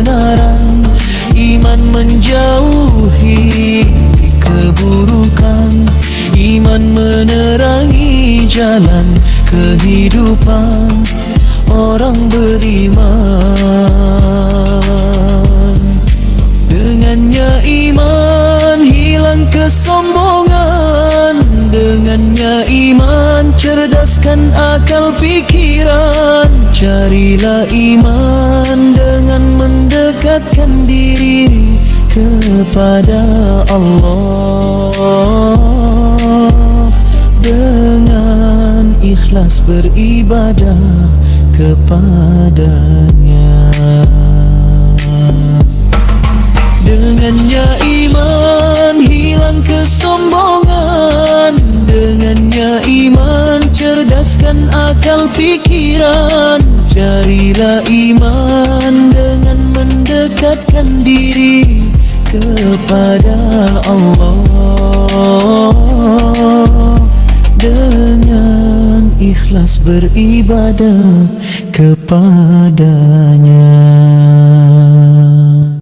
kebenaran, iman menjauhi keburukan, iman menerangi jalan kehidupan orang beriman. Dengannya iman hilang kesombongan, dengannya iman cerdaskan akal pikiran. Carilah iman dengan mendekatkan diri kepada Allah, dengan ikhlas beribadah kepadanya. Dengannya iman hilang kesombongan, dengannya iman cerdaskan akal pikiran. Carilah iman dengan mendekatkan diri kepada Allah, dengan ikhlas beribadah kepadanya.